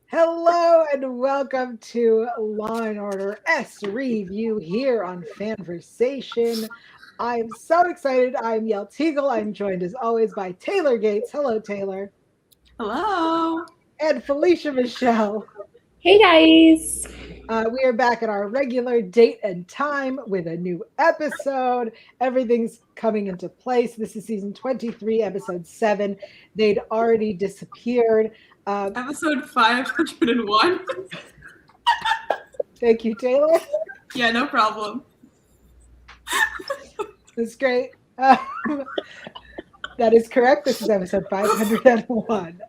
Hello and welcome to Law and Order SVU here on FANVERSATION. I'm so excited. I'm Yael Tygiel. I'm joined as always by Taylor Gates. Hello, Taylor. Hello. And Felicia Michelle. Hey guys. We are back at our regular date and time with a new episode. Everything's coming into place. This is season 23, episode 7. They'd already disappeared. Episode 501. Thank you, Taylor. Yeah, no problem. That's great. That is correct. This is episode 501.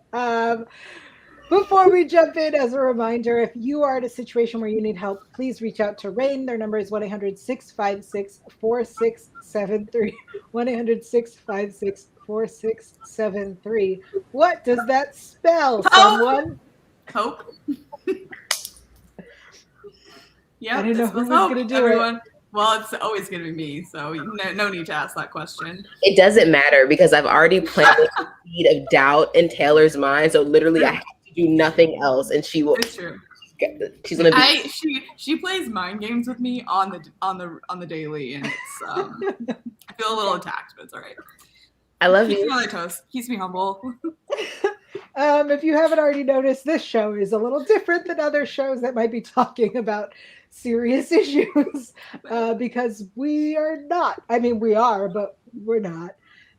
Before we jump in, as a reminder, if you are in a situation where you need help, please reach out to RAINN. Their number is 1-800-656-4673. 1-800-656-4673. What does that spell, someone? Hope. Yeah, I didn't know who was going to do it. Well, it's always going to be me, so no need to ask that question. It doesn't matter because I've already planted the seed of doubt in Taylor's mind. So literally, I have to do nothing else, and she will. It's true. She's gonna be. She plays mind games with me on the daily, and it's I feel a little attacked, but it's all right. I love Keeps you. me on my toes. Keeps me humble. If you haven't already noticed, this show is a little different than other shows that might be talking about serious issues because we are not. I mean, we are, but we're not.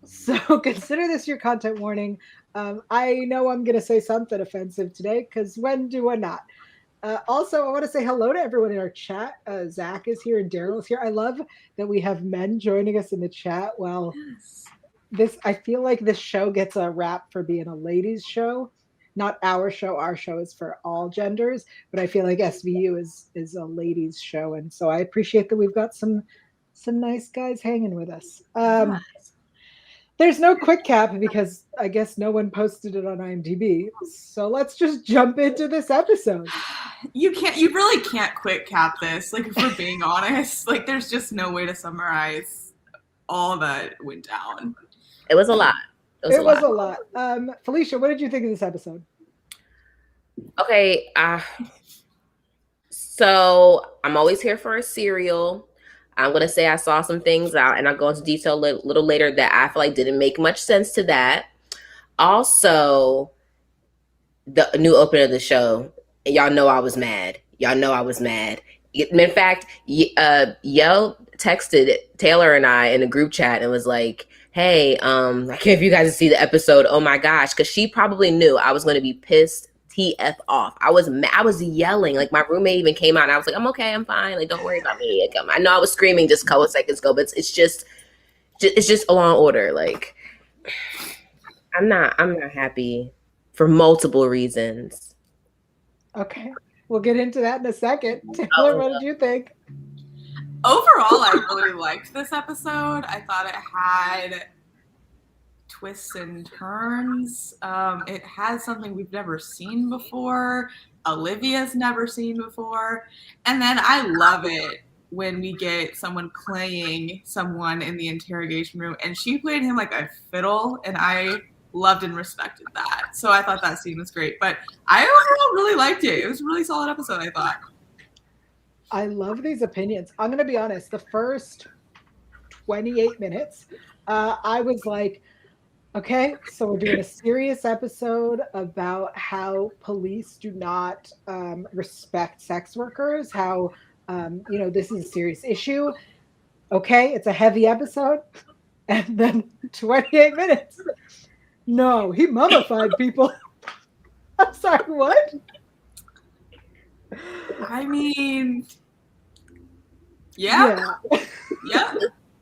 So consider this your content warning. I know I'm going to say something offensive today because when do I not? Also, I want to say hello to everyone in our chat. Zach is here and Daryl is here. I love that we have men joining us in the chat. Well, I feel like this show gets a rap for being a ladies' show. Not our show. Our show is for all genders, but I feel like SVU is a ladies' show, and so I appreciate that we've got some nice guys hanging with us. There's no quick cap because I guess no one posted it on IMDb. So let's just jump into this episode. You really can't quick cap this. Like, if we're being honest, like there's just no way to summarize all that went down. It was a lot. It was a lot. Felicia, what did you think of this episode? Okay. So I'm always here for a serial. I'm going to say I saw some things out, and I'll go into detail a little later that I feel like didn't make much sense to that. Also, the new opener of the show, y'all know I was mad. In fact, Yael texted Taylor and I in a group chat and was like, hey, I can't if you guys see the episode. Oh my gosh. Cause she probably knew I was going to be pissed TF off. I was yelling. Like my roommate even came out and I was like, I'm okay. I'm fine. Like, don't worry about me. Like, I know I was screaming just a couple of seconds ago, but it's just a Law and Order. Like I'm not happy for multiple reasons. Okay. We'll get into that in a second. Taylor, what did you think? Overall, I really liked this episode. I thought it had twists and turns. It has something we've never seen before. Olivia's never seen before. And then I love it when we get someone playing someone in the interrogation room. And she played him like a fiddle, and I loved and respected that. So I thought that scene was great. But I overall really liked it. It was a really solid episode, I thought. I love these opinions. I'm going to be honest. The first 28 minutes, I was like, okay, so we're doing a serious episode about how police do not respect sex workers, how, this is a serious issue. Okay, it's a heavy episode. And then 28 minutes. No, he mummified people. I'm sorry, what? I mean, yeah.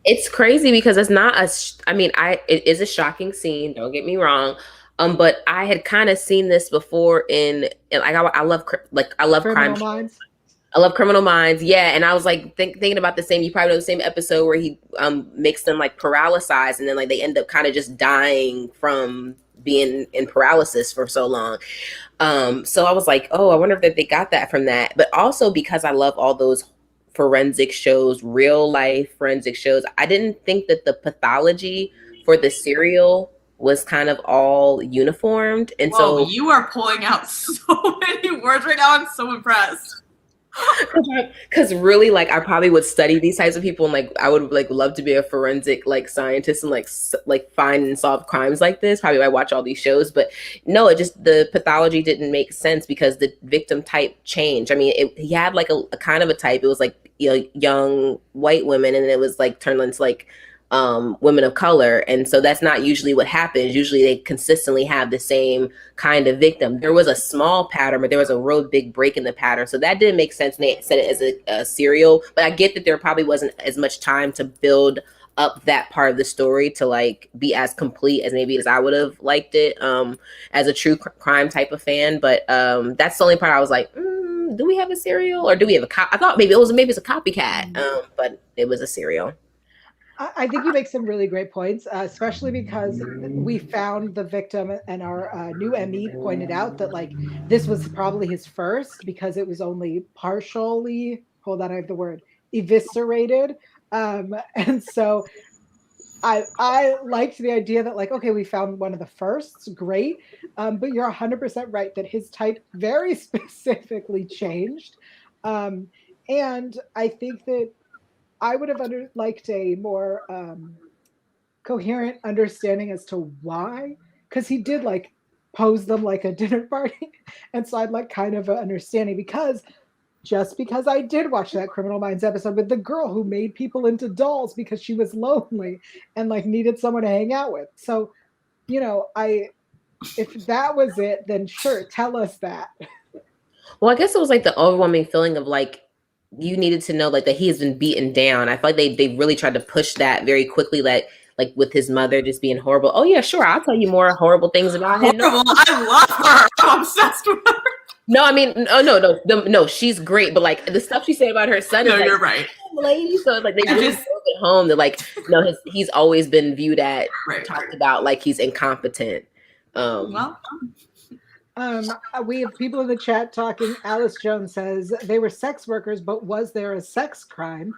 It's crazy because it's not it is a shocking scene. Don't get me wrong. But I had kind of seen this before I love Criminal crime. Minds. I love Criminal Minds. Yeah. And I was like thinking about the same, you probably know the same episode where he makes them like paralyzed and then like they end up kind of just dying from being in paralysis for so long. So I was like, oh, I wonder if they got that from that. But also because I love all those forensic shows, real life forensic shows, I didn't think that the pathology for the serial was kind of all uniformed. And Whoa, so you are pulling out so many words right now. I'm so impressed. because really, like, I probably would study these types of people, and like I would like love to be a forensic like scientist and like find and solve crimes like this. Probably why I watch all these shows, but no, it just, the pathology didn't make sense because the victim type changed. I mean, he had like a kind of a type. It was like, you know, young white women, and then it was like turned into like women of color. And so that's not usually what happens. Usually they consistently have the same kind of victim. There was a small pattern, but there was a real big break in the pattern. So that didn't make sense. And they said it as a serial, but I get that there probably wasn't as much time to build up that part of the story to like be as complete as maybe as I would have liked it as a true crime type of fan. But that's the only part I was like, do we have a serial or do we have a I thought maybe it's a copycat, but it was a serial. I think you make some really great points, especially because we found the victim, and our new ME pointed out that like this was probably his first because it was only partially, hold on, I have the word, eviscerated. And so I liked the idea that like, okay, we found one of the firsts, great. But you're 100% right that his type very specifically changed. And I think that I would have liked a more coherent understanding as to why, because he did like pose them like a dinner party. And so I'd like kind of an understanding, because just because I did watch that Criminal Minds episode with the girl who made people into dolls because she was lonely and like needed someone to hang out with. So, you know, if that was it, then sure, tell us that. Well, I guess it was like the overwhelming feeling of like, you needed to know like that he has been beaten down. I feel like they really tried to push that very quickly, like with his mother just being horrible. Oh yeah, sure, I'll tell you more horrible things about him. Horrible. I love her. I'm obsessed with her. No, I mean, no, she's great, but like the stuff she said about her son. No, is like, you're right. Lady, so like they really drove it home that like, you know, he's always been viewed at, talked about like he's incompetent. We have people in the chat talking. Alice Jones says they were sex workers, but was there a sex crime?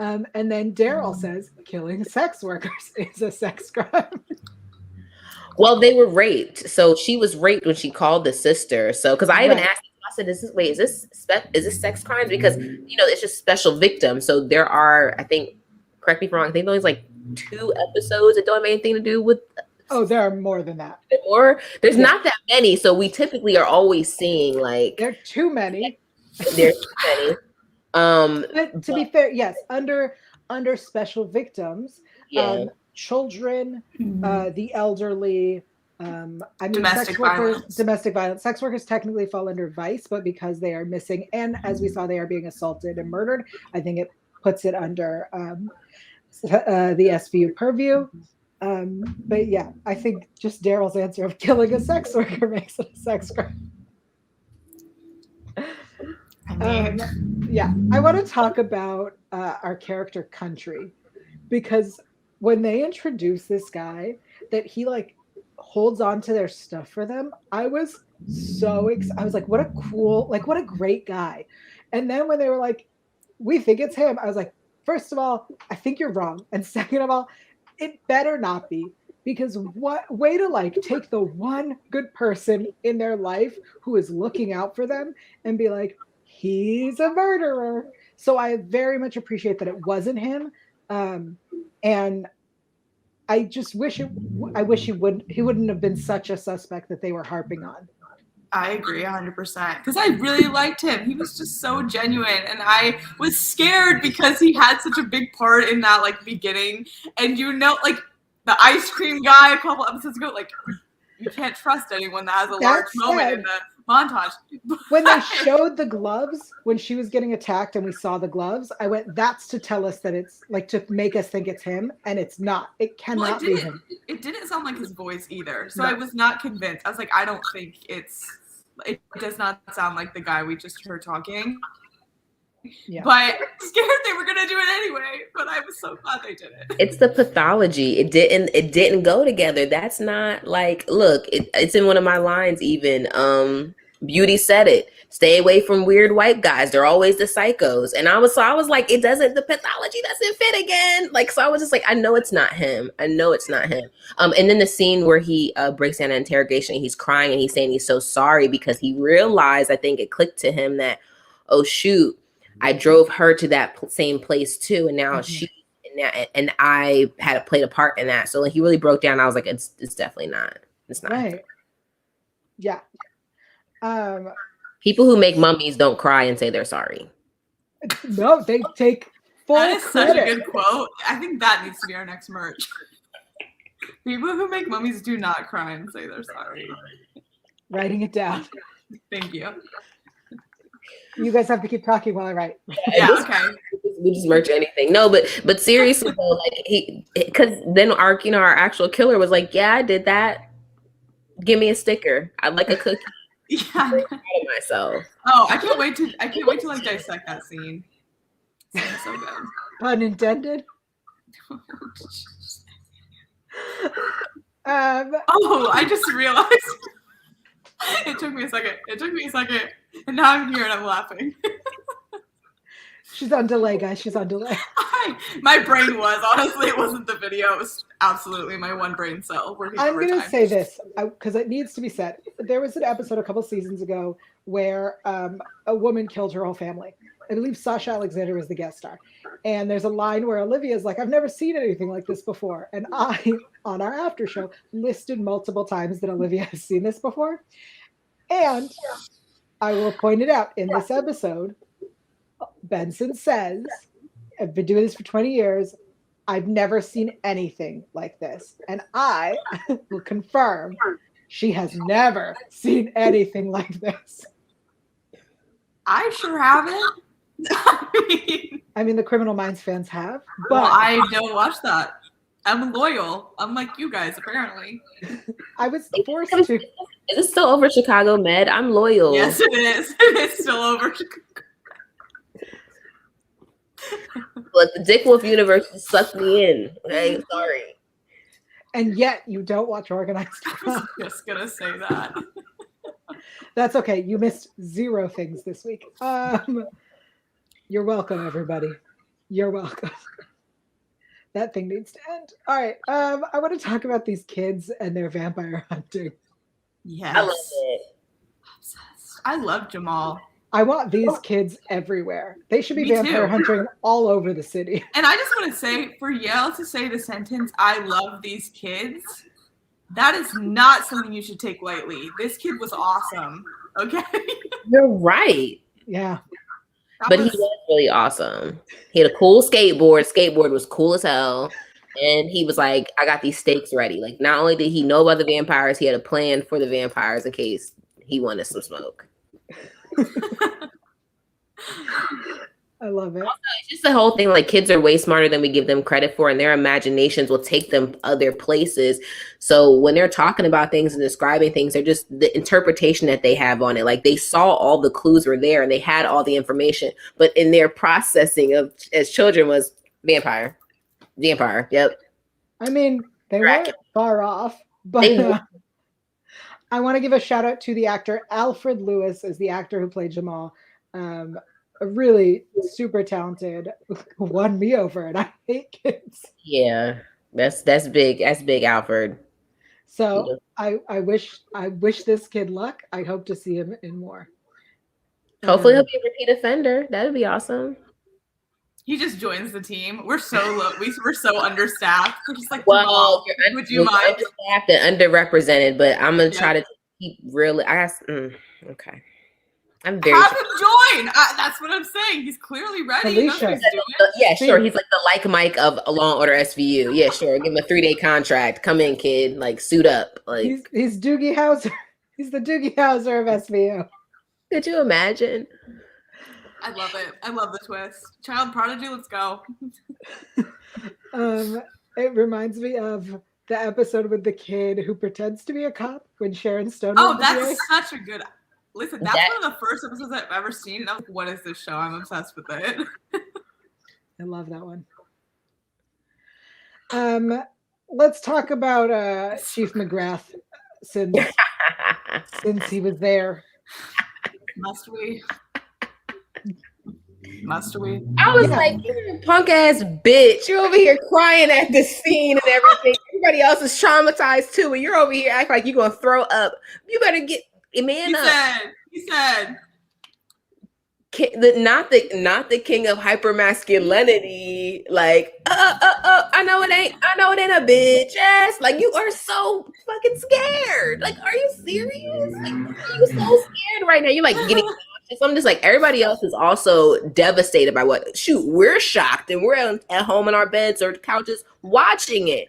And then Daryl says killing sex workers is a sex crime. Well, they were raped. So she was raped when she called the sister. So because I even asked, I said, is this sex crimes? Because, you know, it's just special victims. So there are, I think, correct me if I'm wrong, I think there's like 2 episodes that don't have anything to do with. Oh, there are more than that. There's not that many. So we typically are always seeing like. There are too many. There's too many. But to be fair, yes, under special victims, children, the elderly, I mean, domestic violence. Domestic violence. Sex workers technically fall under vice, but because they are missing, and as we saw, they are being assaulted and murdered, I think it puts it under the SVU purview. But yeah, I think just Daryl's answer of killing a sex worker makes it a sex crime. Yeah, I want to talk about our character Country, because when they introduce this guy that he like holds on to their stuff for them, I was so excited. I was like, what a cool, like what a great guy. And then when they were like, we think it's him, I was like, first of all, I think you're wrong. And second of all, it better not be, because what way to like take the one good person in their life who is looking out for them and be like, he's a murderer. So I very much appreciate that it wasn't him. And I just wish he wouldn't have been such a suspect that they were harping on. I agree 100% because I really liked him. He was just so genuine, and I was scared because he had such a big part in that like beginning. And you know, like the ice cream guy a couple episodes ago, like you can't trust anyone that has a large moment in the montage. When they showed the gloves when she was getting attacked and we saw the gloves, I went, that's to tell us that it's like to make us think it's him, and it's not. It cannot be him. It didn't sound like his voice either, so I was not convinced. I was like, I don't think it does not sound like the guy we just heard talking. Yeah. But scared they were gonna do it anyway. But I was so glad they did it. It's the pathology. It didn't go together. That's not like, look, it's in one of my lines even. Beauty said it. Stay away from weird white guys. They're always the psychos. And I was like, the pathology doesn't fit again. Like, so I was just like, I know it's not him. And then the scene where he breaks down an interrogation, he's crying and he's saying he's so sorry because he realized, I think it clicked to him that, oh shoot, I drove her to that same place too. And now and I had played a part in that. So like, he really broke down. I was like, it's definitely not. It's not. Right. Yeah. People who make mummies don't cry and say they're sorry. No, they take full That is credit. such a good quote. I think that needs to be our next merch. People who make mummies do not cry and say they're sorry. Writing it down. Thank you. You guys have to keep talking while I write. Yeah, okay. We just merch anything. No, but seriously though, like because then our actual killer was like, yeah, I did that. Give me a sticker. I'd like a cookie. Yeah. I'm proud of myself. Oh, I can't wait to like dissect that scene. It's so good. Pun intended. Oh, I just realized. It took me a second. And now I'm here and I'm laughing. She's on delay, guys. She's on delay. My brain was. Honestly, it wasn't the video. It was absolutely my one brain cell working I'm overtime. going to say this because it needs to be said. There was an episode a couple seasons ago where a woman killed her whole family. I believe Sasha Alexander was the guest star. And there's a line where Olivia's like, I've never seen anything like this before. And I, on our after show, listed multiple times that Olivia has seen this before. And I will point it out in this episode. Benson says, I've been doing this for 20 years. I've never seen anything like this. And I will confirm she has never seen anything like this. I sure haven't. I mean, the Criminal Minds fans have, but well, I don't watch that. I'm loyal, unlike you guys, apparently. I was forced to. Is it still over Chicago Med? I'm loyal. Yes, it is. It is still over Chicago. But the Dick Wolf universe sucked me in. Okay, sorry. And yet you don't watch Organized Crime. I was just gonna say that. That's okay. You missed 0 things this week. You're welcome, everybody. You're welcome. That thing needs to end. All right. I want to talk about these kids and their vampire hunting. Yes. I love it. I love Jamal. I want these kids everywhere. They should be Me vampire too. hunting all over the city. And I just want to say, for Yael to say the sentence, I love these kids, that is not something you should take lightly. This kid was awesome. Okay? You're right. Yeah. But he was really awesome. He had a cool skateboard. Skateboard was cool as hell. And he was like, I got these stakes ready. Like, not only did he know about the vampires, he had a plan for the vampires in case he wanted some smoke. I love it. Also, it's just the whole thing, like, kids are way smarter than we give them credit for, and their imaginations will take them other places. So when they're talking about things and describing things, they're just the interpretation that they have on it. Like, they saw all the clues were there and they had all the information, but in their processing of as children was vampire. Yep. I mean, they weren't far off, but I want to give a shout out to the actor. Alfred Lewis is the actor who played Jamal. A really super talented, won me over, and I hate kids. Yeah, that's big. That's big, Alfred. So I wish this kid luck. I hope to see him in more. Hopefully he'll be a repeat offender. That'd be awesome. He just joins the team. We're so low. We're so understaffed. We're just like, well, would you mind? Understaffed and underrepresented, but I'm gonna try to keep really. Okay. I'm very. Have him join. That's what I'm saying. He's clearly ready. He knows what he's doing. Yeah, sure. He's like the like Mike of Law and Order SVU. Yeah, sure. Give him a 3-day contract. Come in, kid. Like, suit up. Like, he's Doogie Howser. He's the Doogie Howser of SVU. Could you imagine? I love it. I love the twist. Child prodigy. Let's go. It reminds me of the episode with the kid who pretends to be a cop when Sharon Stone. Oh, that's such a good. Listen, that's one of the first episodes I've ever seen, and I'm like, what is this show? I'm obsessed with it. I love that one. Let's talk about Chief McGrath since he was there. Must we? Must we? I was Yeah. like, you're a punk ass bitch. You're over here crying at the scene and everything. Everybody else is traumatized too, and you're over here acting like you're gonna throw up. You better get a man up. He said, Not the king of hypermasculinity. Like, I know it ain't a bitch ass. Like, you are so fucking scared. Like, are you serious? Like, are you so scared right now? You're like getting nauseous. I'm just like, everybody else is also devastated by what. Shoot, we're shocked and we're at home in our beds or couches watching it.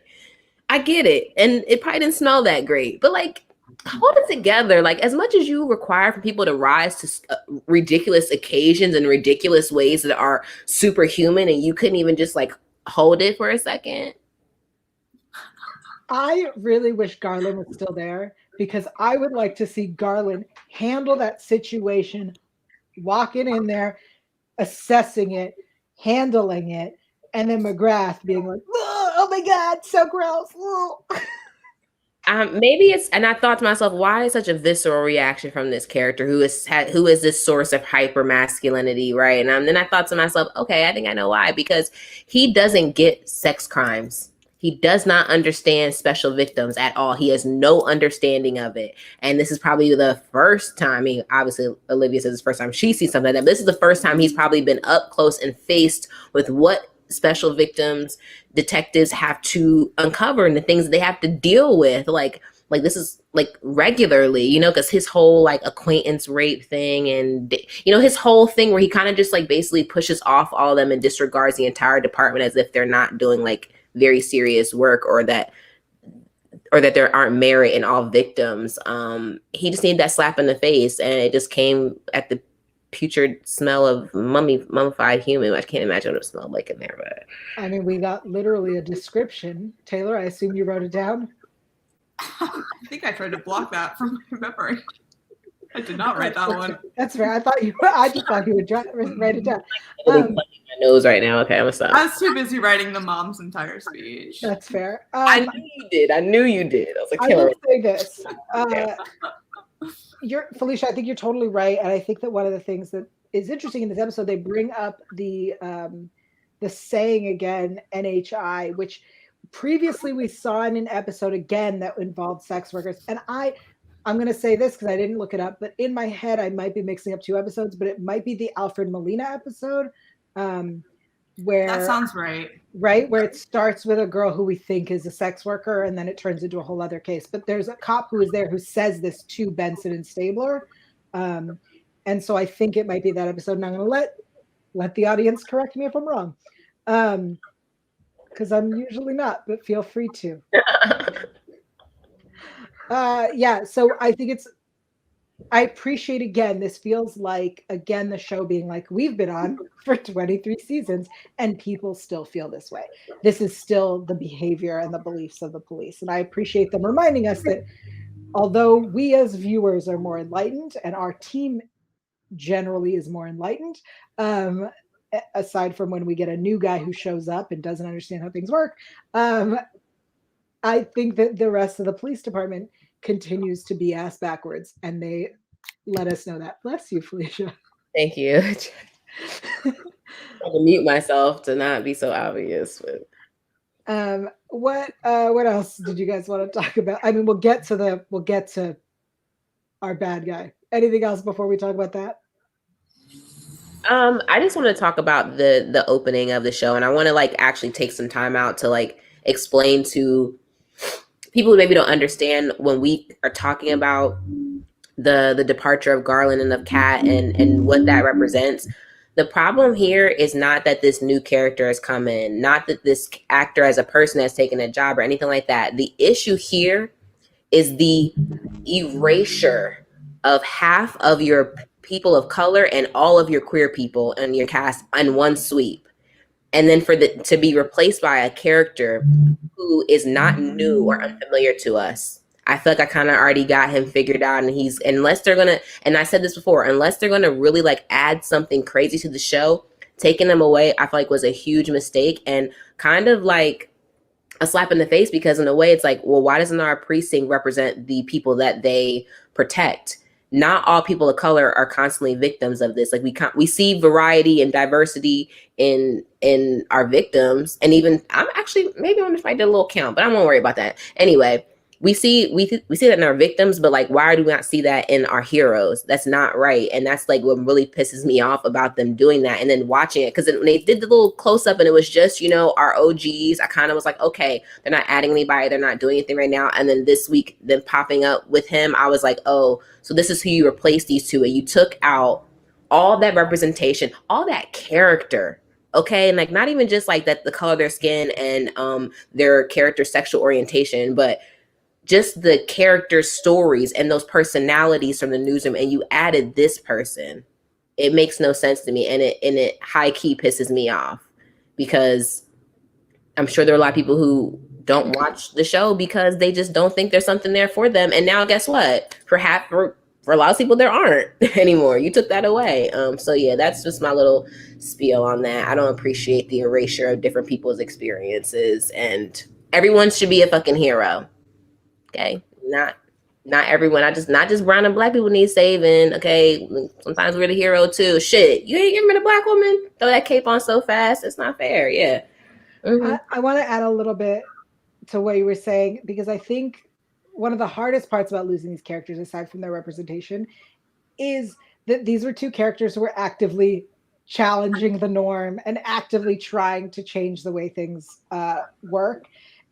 I get it, and it probably didn't smell that great, but like, hold it together. Like, as much as you require for people to rise to ridiculous occasions and ridiculous ways that are superhuman, and you couldn't even just like hold it for a second. I really wish Garland was still there, because I would like to see Garland handle that situation, walking in there, assessing it, handling it, and then McGrath being like, oh my God, so gross. Maybe it's, and I thought to myself, why is such a visceral reaction from this character who is this source of hyper masculinity, right? And then I thought to myself, okay, I think I know why, because he doesn't get sex crimes. He does not understand special victims at all. He has no understanding of it. And this is probably the first time, I mean, obviously Olivia says it's the first time she sees something like that, but this is the first time he's probably been up close and faced with what special victims detectives have to uncover and the things that they have to deal with. Like this is like regularly, you know, because his whole like acquaintance rape thing and, you know, his whole thing where he kind of just like basically pushes off all of them and disregards the entire department as if they're not doing like very serious work, or that there aren't merit in all victims. He just needed that slap in the face, and it just came at the putrid smell of mummified human. I can't imagine what it smelled like in there, but I mean, we got literally a description. Taylor, I assume you wrote it down? I think I tried to block that from my memory. I did not write that one. That's right. I just thought you would write it down. my nose right now. Okay, I'm gonna stop. I was too busy writing the mom's entire speech. That's fair. I knew you did. I was like, I will say this. Felicia, I think you're totally right, and I think that one of the things that is interesting in this episode, they bring up the saying again, NHI, which previously we saw in an episode again that involved sex workers. And I'm going to say this because I didn't look it up, but in my head I might be mixing up two episodes, but it might be the Alfred Molina episode, where that sounds right, where it starts with a girl who we think is a sex worker, and then it turns into a whole other case. But there's a cop who is there who says this to Benson and Stabler, and so I think it might be that episode. And I'm going to let the audience correct me if I'm wrong, because I'm usually not, but feel free to. Yeah, so I think I appreciate, again, this feels like, again, the show being like, we've been on for 23 seasons and people still feel this way. This is still the behavior and the beliefs of the police. And I appreciate them reminding us that although we as viewers are more enlightened and our team generally is more enlightened, aside from when we get a new guy who shows up and doesn't understand how things work, I think that the rest of the police department continues to be ass backwards, and they let us know that. Bless you, Felicia. Thank you. I had to mute myself to not be so obvious. But what else did you guys want to talk about? I mean, we'll get to our bad guy. Anything else before we talk about that? I just want to talk about the opening of the show, and I want to like actually take some time out to like explain to people who maybe don't understand when we are talking about the departure of Garland and of Kat and what that represents. The problem here is not that this new character has come in, not that this actor as a person has taken a job or anything like that. The issue here is the erasure of half of your people of color and all of your queer people in your cast in one sweep. And then to be replaced by a character who is not new or unfamiliar to us. I feel like I kind of already got him figured out, and unless they're gonna, and I said this before, unless they're gonna really like add something crazy to the show, taking him away, I feel like was a huge mistake and kind of like a slap in the face, because in a way it's like, well, why doesn't our precinct represent the people that they protect? not all people of color are constantly victims of this. Like we see variety and diversity in our victims, and even I'm actually maybe I'm if I did a little count, but I won't worry about that. Anyway, we see that in our victims, but like, why do we not see that in our heroes? That's not right, and that's like what really pisses me off about them doing that. And then watching it, because when they did the little close up, and it was just our OGs, I kind of was like, okay, they're not adding anybody, they're not doing anything right now. And then this week, them popping up with him, I was like, oh, so this is who you replaced these two, and you took out all that representation, all that character. Okay, and like not even just like that, the color of their skin and their character sexual orientation, but just the character stories and those personalities from the newsroom, and you added this person. It makes no sense to me, and it high key pisses me off, because I'm sure there are a lot of people who don't watch the show because they just don't think there's something there for them. And now guess what? For a lot of people, there aren't anymore. You took that away. So yeah, that's just my little spiel on that. I don't appreciate the erasure of different people's experiences, and everyone should be a fucking hero. Okay, not everyone. Not just brown and black people need saving. Okay, sometimes we're the hero too. Shit, you ain't giving a black woman throw that cape on so fast. It's not fair. Yeah. Mm-hmm. I want to add a little bit to what you were saying, because I think one of the hardest parts about losing these characters, aside from their representation, is that these were two characters who were actively challenging the norm and actively trying to change the way things work.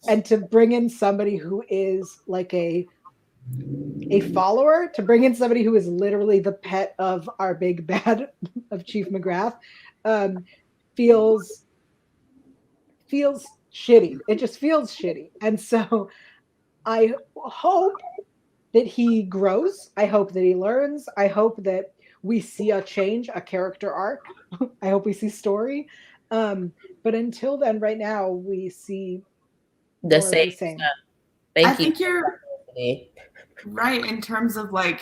And to bring in somebody who is like a follower, to bring in somebody who is literally the pet of our big bad of Chief McGrath, feels shitty. It just feels shitty. And so I hope that he grows. I hope that he learns. I hope that we see a change, a character arc. I hope we see story. But until then, right now, we see the same. I think you're right in terms of like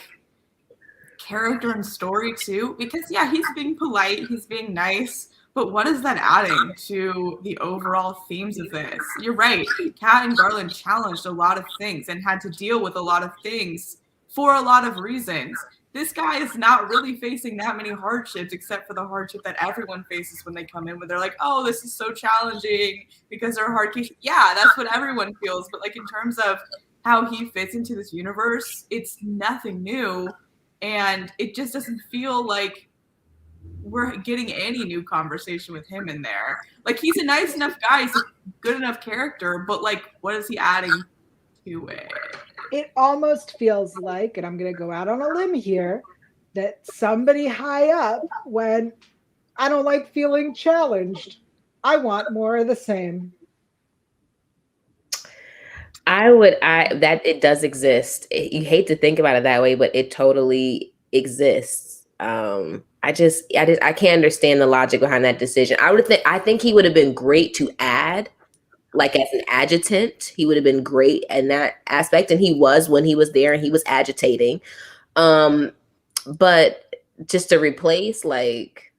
character and story too, because yeah, he's being polite, he's being nice, but what is that adding to the overall themes of this? You're right. Kat and Garland challenged a lot of things and had to deal with a lot of things for a lot of reasons. This guy is not really facing that many hardships, except for the hardship that everyone faces when they come in, where they're like, oh, this is so challenging because they're hard cases. Yeah, that's what everyone feels. But like in terms of how he fits into this universe, it's nothing new. And it just doesn't feel like we're getting any new conversation with him in there. Like, he's a nice enough guy, he's a good enough character, but like, what is he adding to it? It almost feels like, and I'm going to go out on a limb here, that somebody high up went, I don't like feeling challenged. I want more of the same. That it does exist. You hate to think about it that way, but it totally exists. I can't understand the logic behind that decision. I think he would have been great to add, like as an adjutant. He would have been great in that aspect, and he was when he was there and he was agitating. But just to replace, like,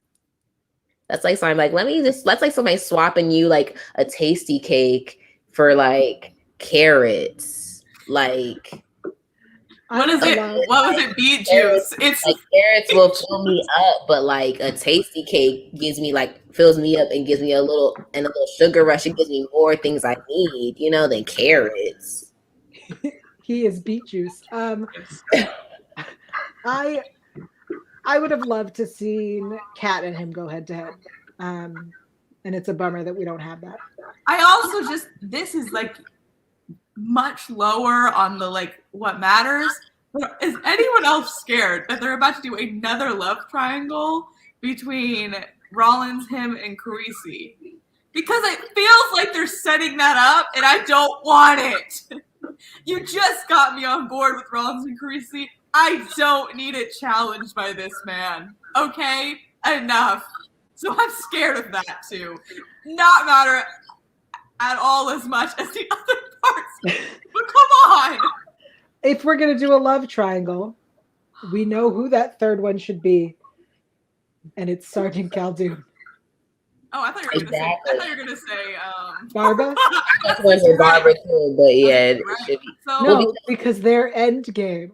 that's like something like that's like somebody swapping you like a tasty cake for like carrots. Like, what is it? What was it? Beet juice. It's like carrots will fill me up, but like a tasty cake fills me up and gives me a little sugar rush. It gives me more things I need, than carrots. He is beet juice. I would have loved to seen Kat and him go head to head. And it's a bummer that we don't have that. I also this is like much lower on the like what matters. Is anyone else scared that they're about to do another love triangle between Rollins, him, and Carisi? Because it feels like they're setting that up, and I don't want it. You just got me on board with Rollins and Carisi. I don't need it challenged by this man. Okay? Enough. So I'm scared of that too. Not matter at all as much as the other parts. But come on. If we're going to do a love triangle, we know who that third one should be. And it's Sergeant Caldoon. Oh, I thought you were going to say Barbara? That's one for Barbara too, but yeah, it should be. No, because their end game.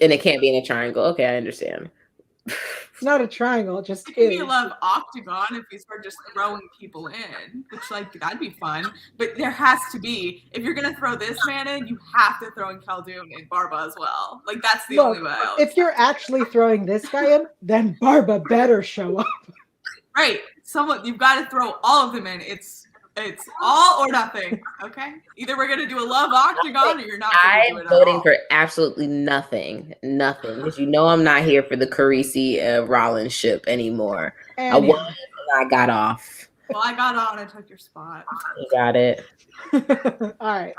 And it can't be in a triangle. Okay, I understand. It's not a triangle, it just It could is. be a love octagon if you start just throwing people in, which like that'd be fun. But there has to be, if you're gonna throw this man in, you have to throw in Khaldun and Barba as well. Like that's the only way. If you're actually throwing this guy in, then Barba better show up. Right. You've got to throw all of them in. It's all or nothing. Okay. Either we're gonna do a love octagon, or you're not gonna do it at all. I'm voting for absolutely nothing, because I'm not here for the Carisi Rollins ship anymore. I won and I got off. Well, I got on and took your spot. You got it. All right.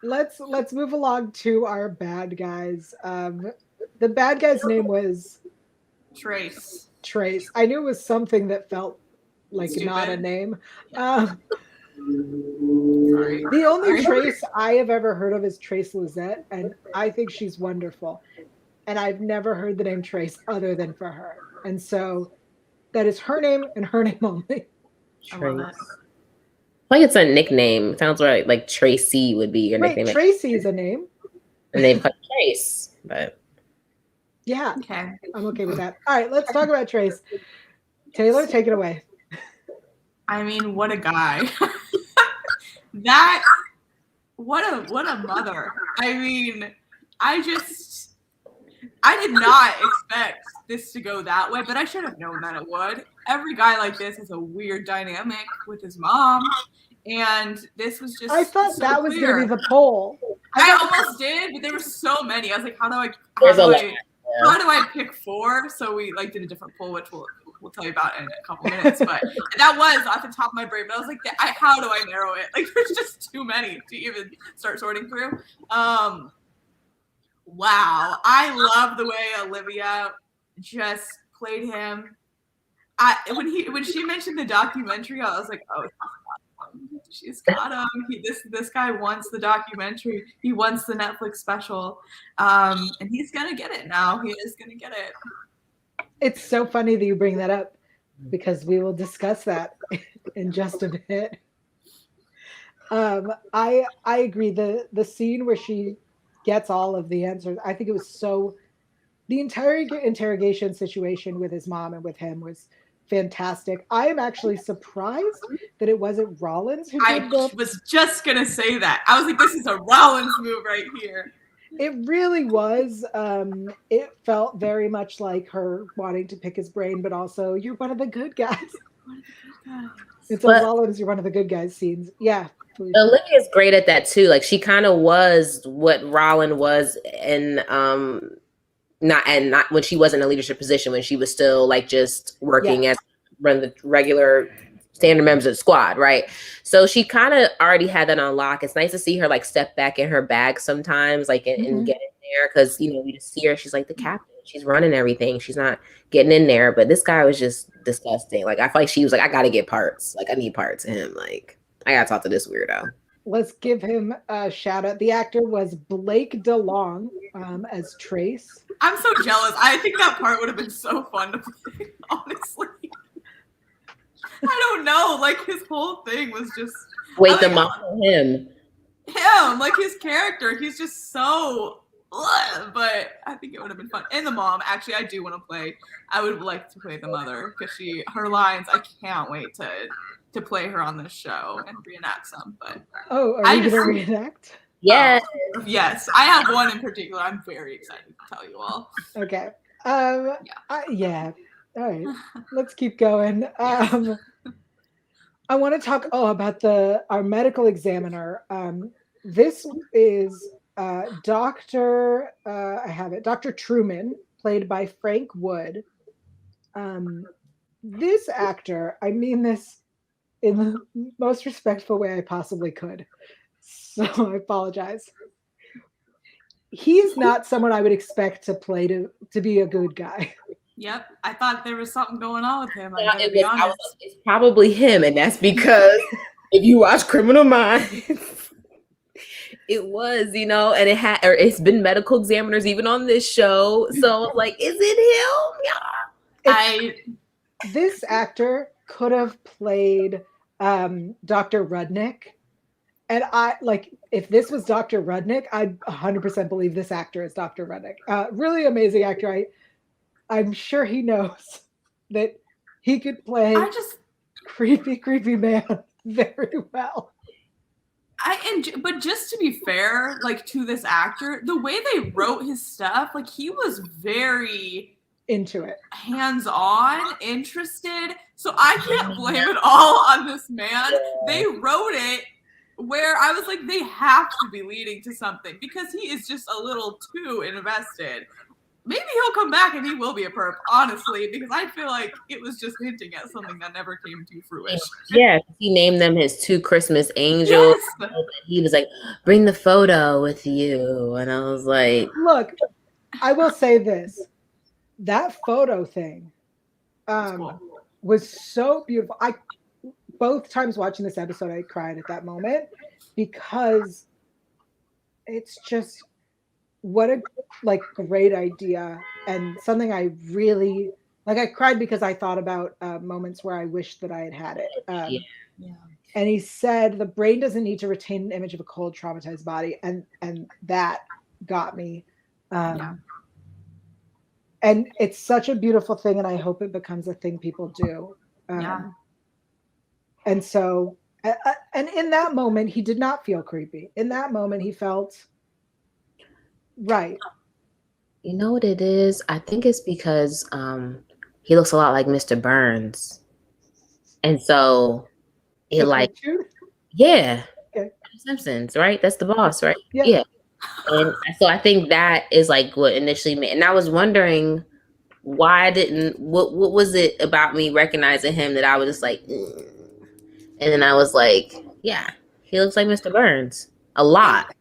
Let's move along to our bad guys. The bad guy's name was Trace. I knew it was something that felt like Stupid. not a name. Sorry. The only Trace I have ever heard of is Trace Lizette, and I think she's wonderful. And I've never heard the name Trace other than for her. And so that is her name and her name only. I love it. Like it's a nickname. It sounds right. Like Tracy would be your nickname. Tracy is a name. And they've got Trace, but yeah, okay, I'm okay with that. All right, let's talk about Trace. Taylor, take it away. I mean, what a guy. What a mother. I mean, I did not expect this to go that way, but I should have known that it would. Every guy like this has a weird dynamic with his mom, and this was just. I thought so that was clear. going to be the poll. I almost did, but there were so many. I was like, how do I pick 4? So we like did a different poll, which we'll tell you about in a couple minutes. But that was off the top of my brain. But I was like, how do I narrow it? Like, there's just too many to even start sorting through. Wow, I love the way Olivia just played him. When she mentioned the documentary, I was like, oh, she's got him. This guy wants the documentary. He wants the Netflix special, and he's gonna get it now. He is gonna get it. It's so funny that you bring that up because we will discuss that in just a bit. I agree. The scene where she gets all of the answers, I think it was the entire interrogation situation with his mom and with him was fantastic. I am actually surprised that it wasn't Rollins who did I was just gonna say that. I was like, this is a Rollins move right here. It really was. It felt very much like her wanting to pick his brain, but also, you're one of the good guys. It's a Rollins, you're one of the good guys scenes. Yeah. Olivia's great at that too. Like she kind of was what Rollin was in not when she wasn't in a leadership position, when she was still like just working as run the regular standard members of the squad, right? So she kind of already had that on lock. It's nice to see her like step back in her bag sometimes, like and get in there, because we just see her. She's like the captain. She's running everything. She's not getting in there. But this guy was just disgusting. Like I feel like she was like, I gotta get parts. Like I need parts of him. Like I gotta talk to this weirdo. Let's give him a shout out. The actor was Blake DeLong as Trace. I'm so jealous. I think that part would have been so fun to play, honestly. I don't know. Like his whole thing was just the mom for him. Like his character, he's just so but I think it would have been fun. And the mom, actually, I do want to play. I would like to play the mother because her lines. I can't wait to play her on this show and reenact some. But are you gonna reenact? Yes. Yes, I have one in particular. I'm very excited to tell you all. Okay. Yeah. All right. Let's keep going. I want to talk about our medical examiner. This is Dr. Dr. Truman, played by Frank Wood. This actor, I mean this in the most respectful way I possibly could. So I apologize. He's not someone I would expect to be a good guy. Yep, I thought there was something going on with him. It's probably him, and that's because if you watch Criminal Minds, it was, and it's been medical examiners even on this show. So like, is it him? Yeah. This actor could have played Dr. Rudnick. And if this was Dr. Rudnick, I'd 100% believe this actor is Dr. Rudnick. Really amazing actor. I'm sure he knows that he could play creepy man very well. But just to be fair, like, to this actor, the way they wrote his stuff, like, he was very into it, hands-on, interested. So I can't blame it all on this man. They wrote it where I was like, they have to be leading to something because he is just a little too invested. Maybe he'll come back and he will be a perp, honestly, because I feel like it was just hinting at something that never came to fruition. Yeah, he named them his 2 Christmas angels. Yes. He was like, bring the photo with you. And I was like, look, I will say this. That photo thing was so beautiful. Both times watching this episode, I cried at that moment because it's just what a great idea and something I really like. I cried because I thought about moments where I wished that I had had it. Yeah. And he said the brain doesn't need to retain an image of a cold, traumatized body, and that got me. And it's such a beautiful thing, and I hope it becomes a thing people do. And so, and in that moment, he did not feel creepy. In that moment, he felt right. You know what it is? I think it's because he looks a lot like Mr. Burns. And so it yeah. Okay. Simpsons, right? That's the boss, right? Yeah. And so I think that is like what initially made, and I was wondering why what was it about me recognizing him that I was just like, and then I was like, yeah, he looks like Mr. Burns a lot.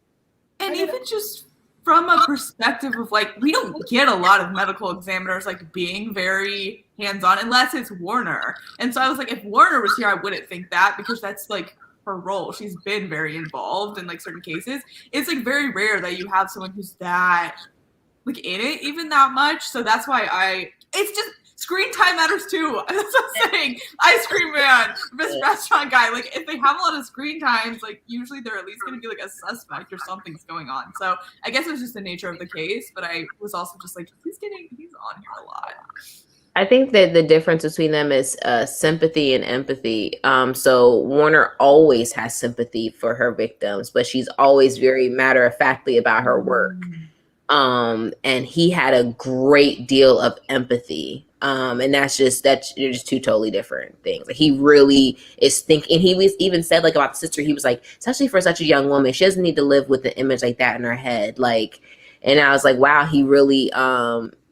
And even just from a perspective of like, we don't get a lot of medical examiners like being very hands-on unless it's Warner. And so I was like, if Warner was here, I wouldn't think that because that's like her role. She's been very involved in like certain cases. It's like very rare that you have someone who's that like in it even that much. So that's why it's just screen time matters too. That's what I'm saying. Ice cream man, best restaurant guy. Like if they have a lot of screen times, like usually they're at least going to be like a suspect or something's going on. So I guess it was just the nature of the case. But I was also just like, he's on here a lot. I think that the difference between them is sympathy and empathy. So Warner always has sympathy for her victims, but she's always very matter-of-factly about her work. And he had a great deal of empathy. And they're just 2 totally different things. Like, he really is thinking. He was even said like about the sister, he was like, especially for such a young woman, she doesn't need to live with an image like that in her head. Like, and I was like, wow, he really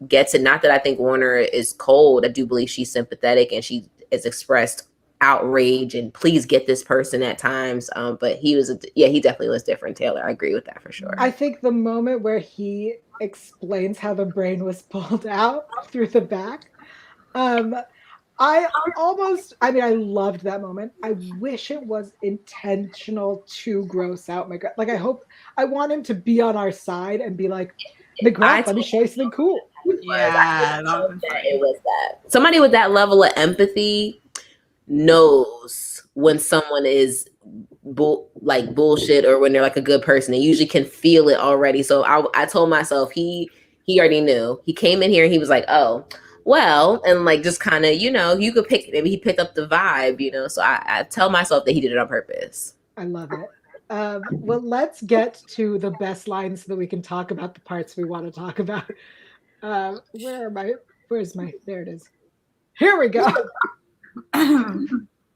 gets it. Not that I think Warner is cold. I do believe she's sympathetic and she has expressed outrage and please get this person at times. But he definitely was different, Taylor. I agree with that for sure. I think the moment where he explains how the brain was pulled out through the back, I loved that moment. I wish it was intentional to gross out McGrath. Like, I want him to be on our side and be like, McGrath, let me show you something cool. Yeah, it was that. Somebody with that level of empathy knows when someone is bullshit or when they're like a good person. They usually can feel it already. So I told myself he already knew. He came in here and he was like, oh, well, and like just kind of, you could maybe he picked up the vibe, so I tell myself that he did it on purpose. I love it. Well, let's get to the best lines so that we can talk about the parts we want to talk about. Where's my, there it is. Here we go.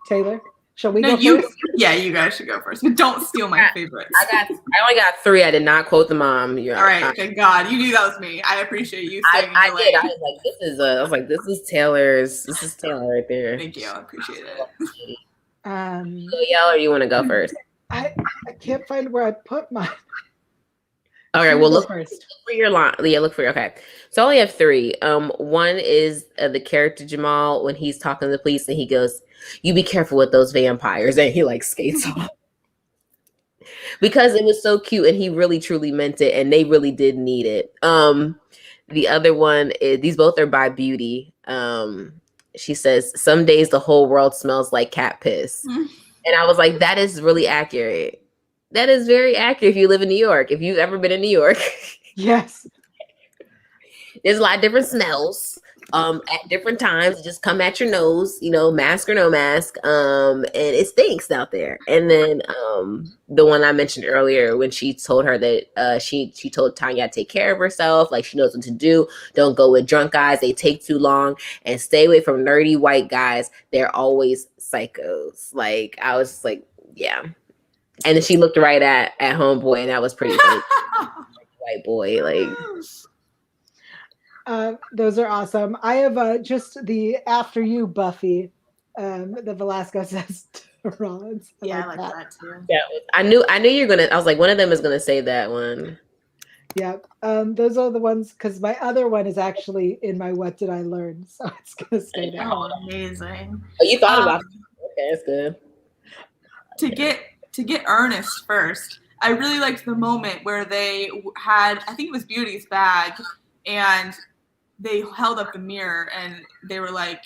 Taylor, shall we go first? Yeah, you guys should go first, but don't steal my favorites. I only got 3. I did not quote the mom. All right, thank God. You knew that was me. I appreciate you saying I did. I was like, this is Taylor's. This is Taylor right there. Thank you. I appreciate it. Yael, or you want to go first? I can't find where I put mine. All right, well, look for your line. Yeah, look for your, okay. So I only have 3. One is the character Jamal when he's talking to the police and he goes, you be careful with those vampires, and he like skates off. Because it was so cute and he really truly meant it and they really did need it. The other one is, these both are by Beauty. She says, some days the whole world smells like cat piss. And I was like, that is really accurate. That is very accurate if you live in New York. If you've ever been in New York. Yes. There's a lot of different smells at different times. Just come at your nose, mask or no mask. And it stinks out there. And then the one I mentioned earlier when she told her that she told Tanya to take care of herself, like she knows what to do. Don't go with drunk guys. They take too long. And stay away from nerdy white guys. They're always psychos. Like, I was just like, yeah. And then she looked right at homeboy, and that was pretty funny. White boy, like. Those are awesome. I have just the after you Buffy that Velasco says to Rollins. I like that too. Yeah, I knew you're gonna. I was like, one of them is gonna say that one. Yeah, those are the ones because my other one is actually in my "What Did I Learn," so it's gonna stay there. Oh, amazing! Oh, you thought about it. Okay, that's good. To get earnest first, I really liked the moment where they had, I think it was Beauty's bag, and they held up the mirror and they were like,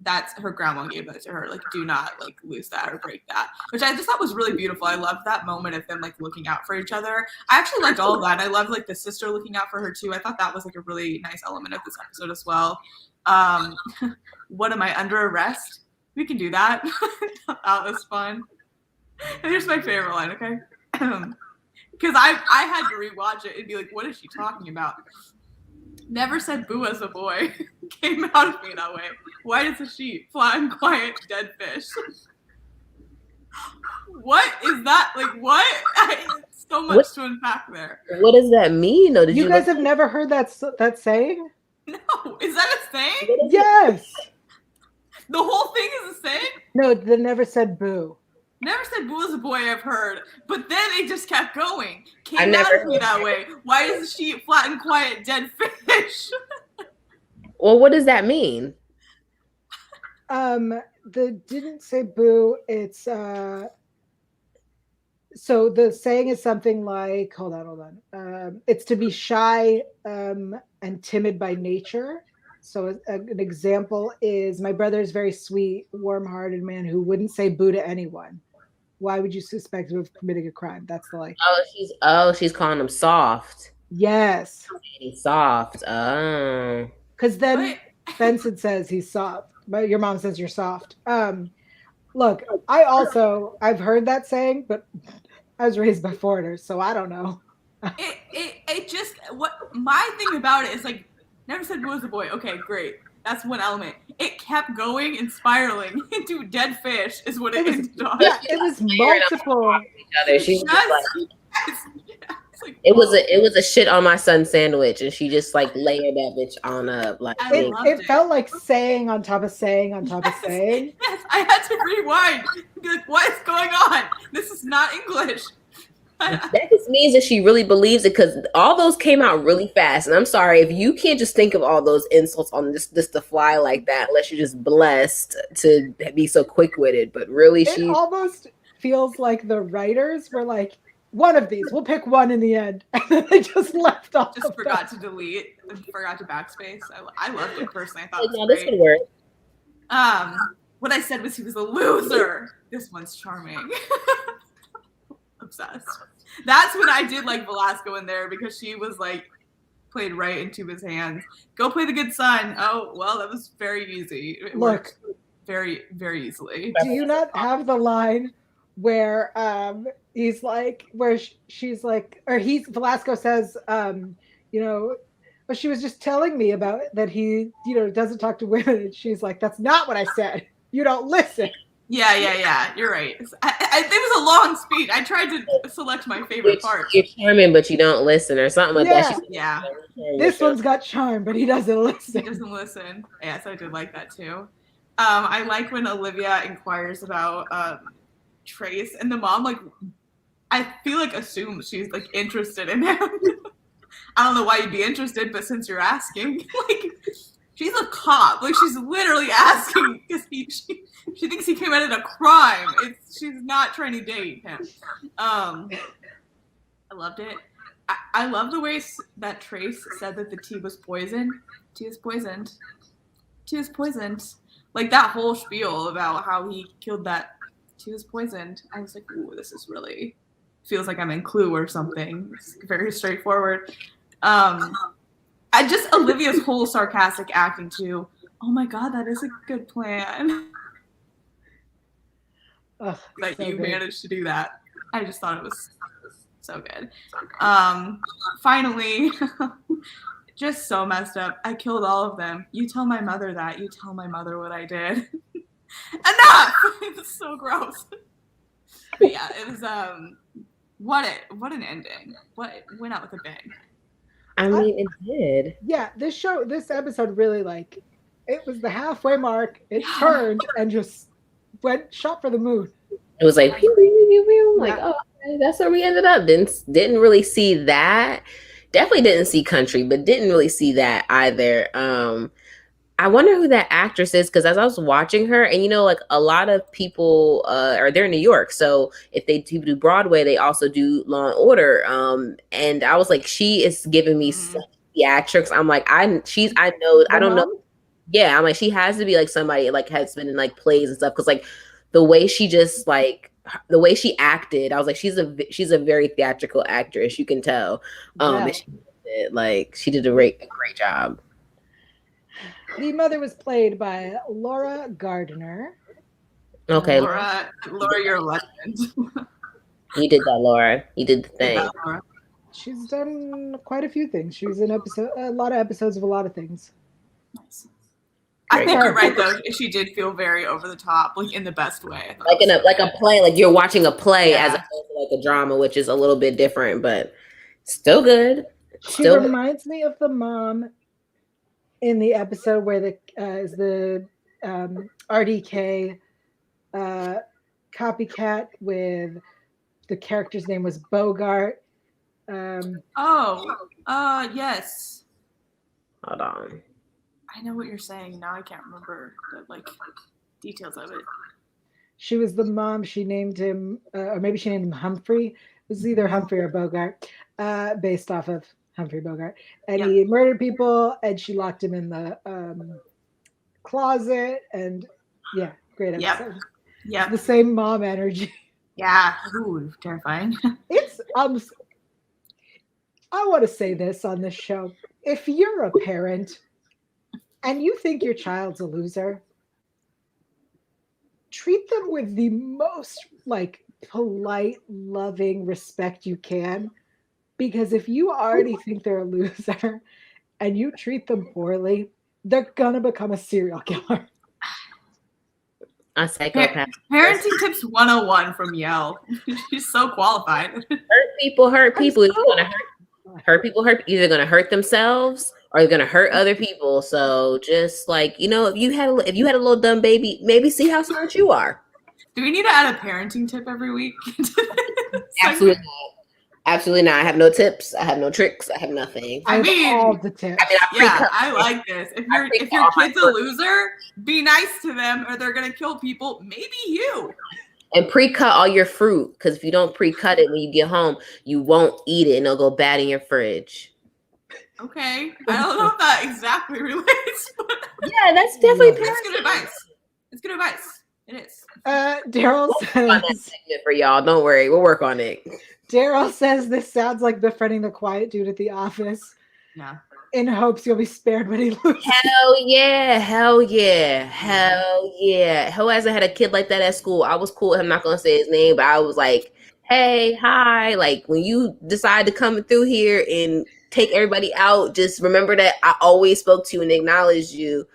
that's her grandma gave that to her. Like, do not like lose that or break that, which I just thought was really beautiful. I loved that moment of them like looking out for each other. I actually liked all of that. I loved like the sister looking out for her too. I thought that was like a really nice element of this episode as well. What am I, under arrest? We can do that. That was fun. And here's my favorite line, okay? Because I had to rewatch it and be like, what is she talking about? Never said boo as a boy. Came out of me that way. White as a sheep, flat and quiet, dead fish. What is that? Like, what? So much to unpack there. What does that mean? Though, you guys have never heard that saying? No, is that a saying? Yes. The whole thing is a saying? No, they never said boo. Never said boo as a boy, I've heard. But then it just kept going. Came out of me that way. White as a sheep, flat and quiet, dead fish. Well, what does that mean? The didn't say boo. It's so the saying is something like, hold on. It's to be shy and timid by nature. So an example is, my brother is very sweet, warm-hearted man who wouldn't say boo to anyone. Why would you suspect him of committing a crime? That's the like. She's calling him soft. Yes. He's soft. Oh. Because then Benson says he's soft. But your mom says you're soft. Look, I've heard that saying, but I was raised by foreigners, so I don't know. It just, what my thing about it is like, never said boo as a boy. Okay, great. That's one element. It kept going and spiraling into dead fish is what it ended on. Yeah, it was multiple. It was a shit on my son's sandwich, and she just like layered that bitch on up. Like it felt like saying on top of saying on top of saying. Yes, I had to rewind and be like, what is going on? This is not English. That just means that she really believes it, because all those came out really fast. And I'm sorry if you can't just think of all those insults on this to fly like that, unless you're just blessed to be so quick-witted. But really, it almost feels like the writers were like, one of these, we'll pick one in the end, and then they just left off. Just forgot to delete and forgot to backspace. I loved it personally. I thought it was great. This could work. What I said was he was a loser. This one's charming. Obsessed. That's when I did like Velasco in there, because she was like played right into his hands. Go play the good son. Oh, well, that was very easy. It worked very, very easily. Do you not have the line where he's like, where she's like, or Velasco says, but she was just telling me about that he, doesn't talk to women, and she's like, that's not what I said. You don't listen. Yeah. You're right. It was a long speech. I tried to select my favorite part. You're charming, but you don't listen, or something like that. Yeah. This one's got charm, but he doesn't listen. He doesn't listen. Yes, I did like that too. I like when Olivia inquires about Trace, and the mom, like, I feel like assumes she's like interested in him. I don't know why you'd be interested, but since you're asking, like, she's a cop. Like, she's literally asking because she thinks he committed a crime. She's not trying to date him. I loved it. I love the way that Trace said that the tea was poisoned. Tea is poisoned. Tea is poisoned. Like, that whole spiel about how he killed that tea was poisoned. I was like, ooh, this is really feels like I'm in Clue or something. It's very straightforward. Olivia's whole sarcastic acting too. Oh my God, that is a good plan. Ugh, That so you good. managed to do that. I just thought it was so good. Finally, just so messed up. I killed all of them. You tell my mother that. You tell my mother what I did. Enough! It's so gross. But yeah, it was what an ending. What went out with a bang. I mean, it did. Yeah, this episode really it was the halfway mark. It turned and just shot for the moon. It was like, pew, pew, pew, pew. Like, Yeah. oh, okay, that's where we ended up. Didn't really see that. Definitely didn't see Country, but didn't really see that either. I wonder who that actress is, because as I was watching her, and like a lot of people are there in New York, so if they do Broadway, they also do Law and Order. And I was like, she is giving me such theatrics. I'm like, I don't know. Yeah, I'm like, she has to be like somebody like has been in like plays and stuff, because like the way she just the way she acted, I was like, she's a very theatrical actress. You can tell. And she did a great job. The mother was played by Laura Gardner. Okay, Laura, you're a legend. You did that, Laura. You did the thing. She's done quite a few things. She was in a lot of episodes of a lot of things. Nice. I think you're right though. She did feel very over the top, like in the best way. Like in a play, like you're watching a play as opposed to like a drama, which is a little bit different, but still good. She reminds me of the mom in the episode where the RDK copycat with the character's name was Bogart. Yes. Hold on. I know what you're saying. Now I can't remember the details of it. She was the mom. She named him, or maybe she named him Humphrey. It was either Humphrey or Bogart, based off of Humphrey Bogart. And he murdered people, and she locked him in the closet. And yeah, great episode. Yeah, the same mom energy. Yeah, ooh, terrifying. It's I want to say this on this show: if you're a parent and you think your child's a loser, treat them with the most polite, loving respect you can. Because if you already think they're a loser and you treat them poorly, they're gonna become a serial killer. A psychopath. Parenting tips 101 from Yael. She's so qualified. Hurt people. You're gonna hurt people. Either gonna hurt themselves or they're gonna hurt other people. So just if you had a little dumb baby, maybe see how smart you are. Do we need to add a parenting tip every week? Absolutely not. Absolutely not. I have no tips. I have no tricks. I have nothing. I mean, all the tips. I like this. If your kid's a loser, be nice to them or they're gonna kill people. Maybe you. And pre-cut all your fruit, because if you don't pre-cut it when you get home, you won't eat it and it'll go bad in your fridge. Okay. I don't know if that exactly relates. But yeah, that's definitely it's good advice. It's good advice. It is. Daryl says on that segment for y'all. Don't worry, we'll work on it. Daryl says this sounds like befriending the quiet dude at the office. Yeah. In hopes you'll be spared when he loses. Hell yeah. Who hasn't had a kid like that at school? I was cool. I'm not gonna say his name, but I was like, hey, hi. Like when you decide to come through here and take everybody out, just remember that I always spoke to you and acknowledged you.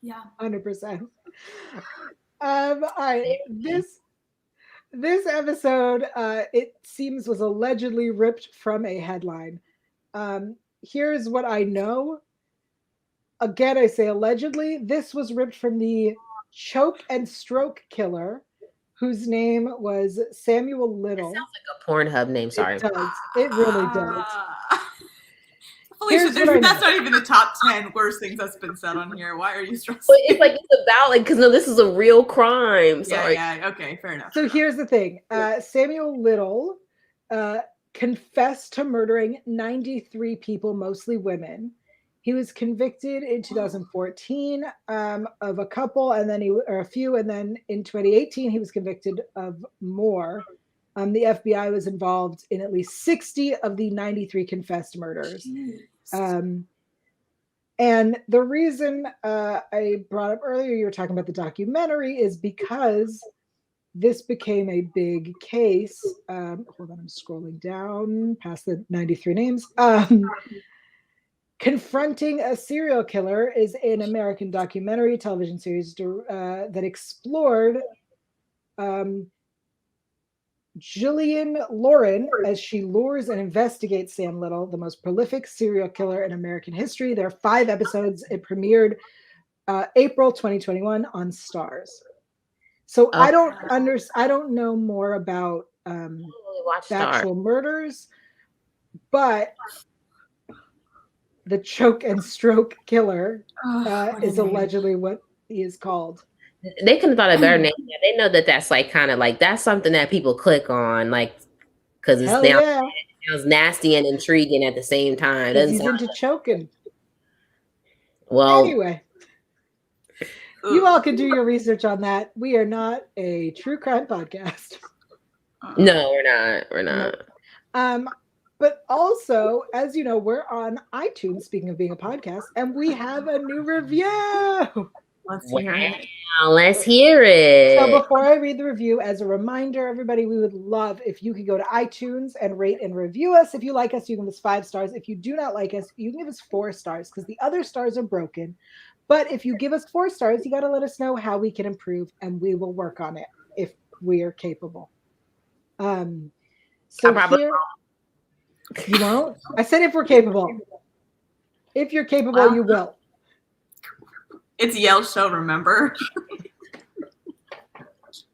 Yeah, 100%. All right, this episode, it seems, was allegedly ripped from a headline. Here's what I know. Again, I say allegedly. This was ripped from the choke and stroke killer, whose name was Samuel Little. It sounds like a Pornhub name. Sorry. It does. It really does. Felicia, that's not even the top 10 worst things that's been said on here. Why are you stressed? But it's about because this is a real crime. Sorry. Yeah, okay, fair enough. So here's the thing. Samuel Little confessed to murdering 93 people, mostly women. He was convicted in 2014 of a couple, and then a few, and then in 2018 he was convicted of more. The FBI was involved in at least 60 of the 93 confessed murders. And the reason I brought up earlier, you were talking about the documentary, is because this became a big case. Hold on, I'm scrolling down past the 93 names. Confronting a Serial Killer is an American documentary television series that explored Gillian Lauren as she lures and investigates Sam Little, the most prolific serial killer in American history. There are 5 episodes. It premiered April 2021 on Starz. So I don't know more about the actual murders, but the choke and stroke killer is allegedly what he is called. They could have thought a better name. Yeah, they know that that's like kind of like that's something that people click on, like because it sounds nasty and intriguing at the same time. He's into choking. Well, anyway, you all can do your research on that. We are not a true crime podcast. No, we're not. But also, as you know, we're on iTunes, speaking of being a podcast, and we have a new review. Let's hear it. So before I read the review, as a reminder, everybody, we would love if you could go to iTunes and rate and review us. If you like us, you can give us 5 stars. If you do not like us, you can give us 4 stars because the other stars are broken. But if you give us 4 stars, you got to let us know how we can improve, and we will work on it if we are capable. So here, you won't? I said if we're capable. If you're capable, you will. It's Yael's show, remember?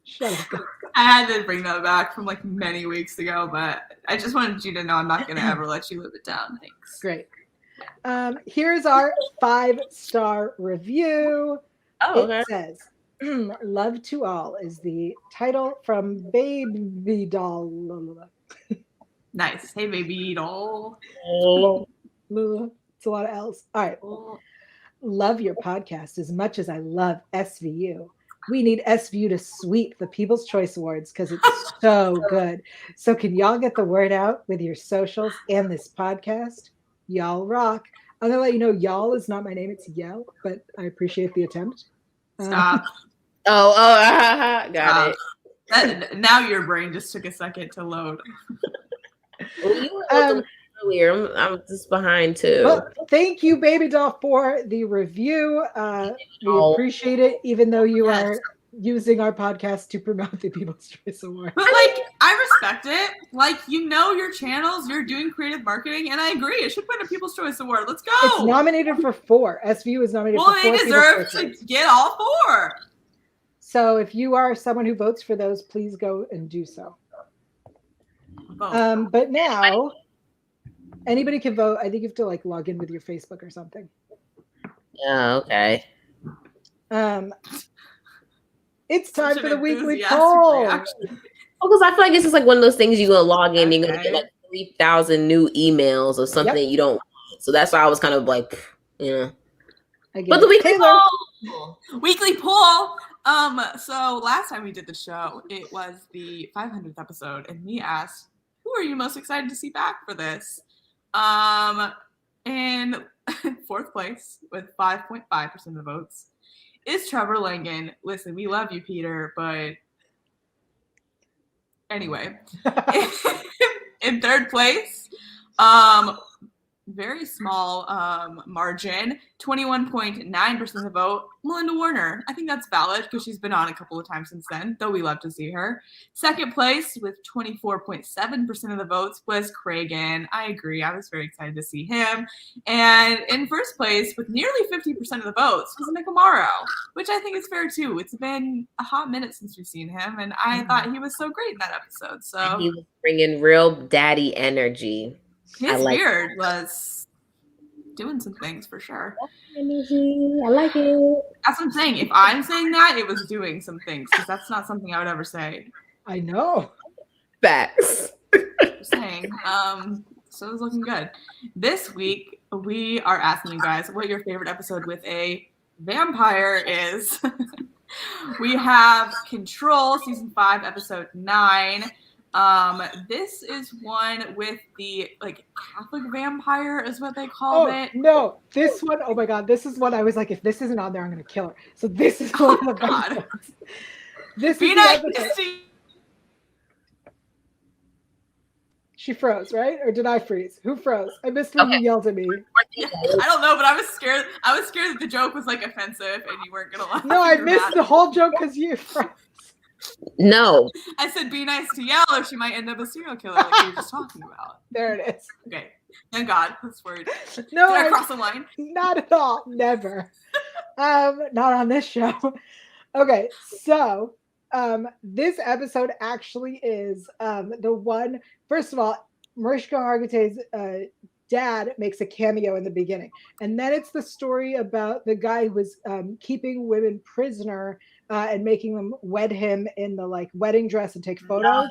Shut up. I had to bring that back from like many weeks ago, but I just wanted you to know I'm not going to ever let you live it down. Thanks. Great. Here's our 5-star review. It says, "Love to All" is the title from Baby Doll. Nice. Hey, Baby Doll. It's a lot of L's. All right. Love your podcast as much as I love SVU. We need SVU to sweep the People's Choice Awards because it's so good. So can y'all get the word out with your socials and this podcast? Y'all rock. I'm going to let you know y'all is not my name. It's Yael, but I appreciate the attempt. Stop. Got it. Now your brain just took a second to load. Earlier, I'm just behind too. Well, thank you, Baby Doll, for the review. We appreciate it, even though you are using our podcast to promote the People's Choice Award. But like, I respect it. Like, you know your channels, you're doing creative marketing, and I agree. It should win a People's Choice Award. Let's go. It's nominated for 4. SVU is nominated for 4. Well, they deserve to get all 4. So if you are someone who votes for those, please go and do so. But now, anybody can vote. I think you have to like log in with your Facebook or something. Oh, okay. It's time for the weekly poll. Because I feel like this is like one of those things you're gonna log in, you're gonna get like 3,000 new emails or something you don't want. So that's why I was kind of like, But the weekly poll. Weekly poll. So last time we did the show, it was the 500th episode, and we asked, who are you most excited to see back for this? And 4th place with 5.5% of the votes is Trevor Langan. Listen, we love you, Peter, but anyway. In 3rd place, very small margin, 21.9% of the vote, Melinda Warner. I think that's valid because she's been on a couple of times since then, though we love to see her. 2nd place with 24.7% of the votes was Cragen. I agree. I was very excited to see him. And in 1st place with nearly 50% of the votes was Nick Amaro, which I think is fair too. It's been a hot minute since we've seen him, and I thought he was so great in that episode. So and he was bringing real daddy energy. His beard was doing some things for sure. I like it. That's what I'm saying. If I'm saying that, it was doing some things because that's not something I would ever say. I know. Facts. Just saying. So it was looking good. This week, we are asking you guys what your favorite episode with a vampire is. We have Control, season 5, episode 9. This is one with the like Catholic vampire is what they called it. No, this one, oh my God, this is one I was like, if this isn't on there, I'm going to kill her. So this is one of the best ones. This Be is nice the episode. to She froze, right? Or did I freeze? Who froze? I missed when you yelled at me. I don't know, but I was scared. I was scared that the joke was like offensive and you weren't gonna laugh. No, I missed the whole joke because you froze. No. I said be nice to Yael or she might end up a serial killer like we were just talking about. There it is. Okay. Thank God. That's worried. No, did I cross the line? Not at all. Never. Not on this show. Okay, so this episode actually is the one. First of all, Mariska Hargitay's dad makes a cameo in the beginning, and then it's the story about the guy who was keeping women prisoner and making them wed him in the like wedding dress and take photos.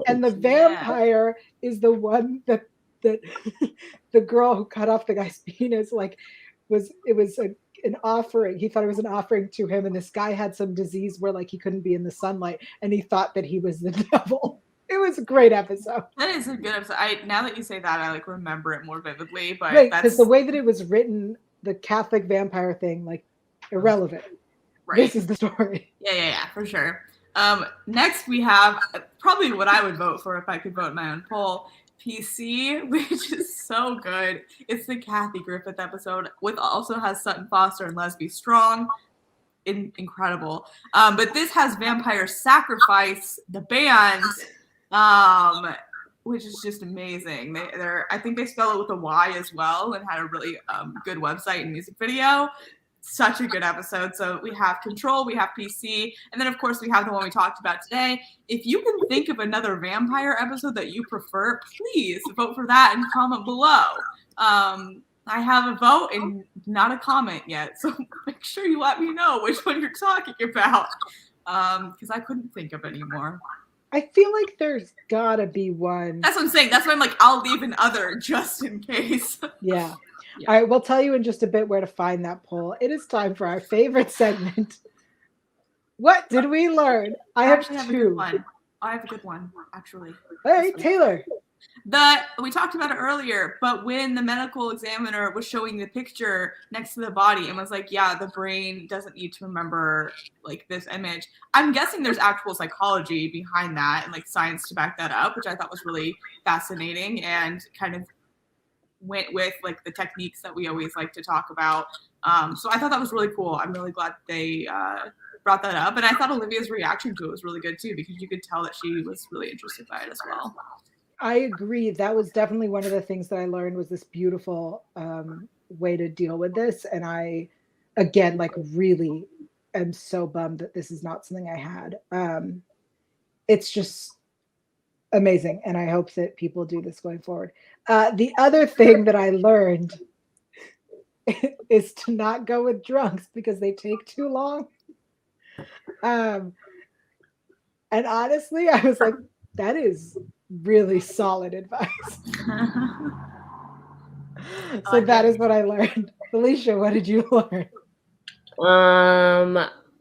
And the vampire is the one that the girl who cut off the guy's penis like was an offering. He thought it was an offering to him, and this guy had some disease where like he couldn't be in the sunlight, and he thought that he was the devil. It was a great episode. That is a good episode. Now that you say that, I like remember it more vividly. But right, because the way that it was written, the Catholic vampire thing, like irrelevant. Right. This is the story. Yeah, for sure. Next we have probably what I would vote for if I could vote in my own poll. PC, which is so good. It's the Kathy Griffith episode, which also has Sutton Foster and Leslie Strong. Incredible. But this has Vampire Sacrifice, the band, which is just amazing. I think they spell it with a Y as well, and had a really good website and music video. Such a good episode. So we have Control, we have PC, and then of course we have the one we talked about today. If you can think of another vampire episode that you prefer, please vote for that and comment below. I have a vote and not a comment yet, so make sure you let me know which one you're talking about, because I couldn't think of any more. I feel like there's gotta be one. That's what I'm saying. That's why I'm like, I'll leave an other just in case. Yeah. All right, we'll tell you in just a bit where to find that poll. It is time for our favorite segment. What did we learn? I have two. A good one. I have a good one, actually. All right, Taylor. We talked about it earlier, but when the medical examiner was showing the picture next to the body and was like, yeah, the brain doesn't need to remember like this image. I'm guessing there's actual psychology behind that and like science to back that up, which I thought was really fascinating and kind of went with like the techniques that we always like to talk about. So I thought that was really cool. I'm really glad they brought that up. And I thought Olivia's reaction to it was really good too, because you could tell that she was really interested by it as well. I agree. That was definitely one of the things that I learned was this beautiful way to deal with this. And I, again, like really am so bummed that this is not something I had. It's just amazing. And I hope that people do this going forward. The other thing that I learned is to not go with drunks because they take too long. And honestly, I was like, that is really solid advice. So that is what I learned. Felicia, what did you learn?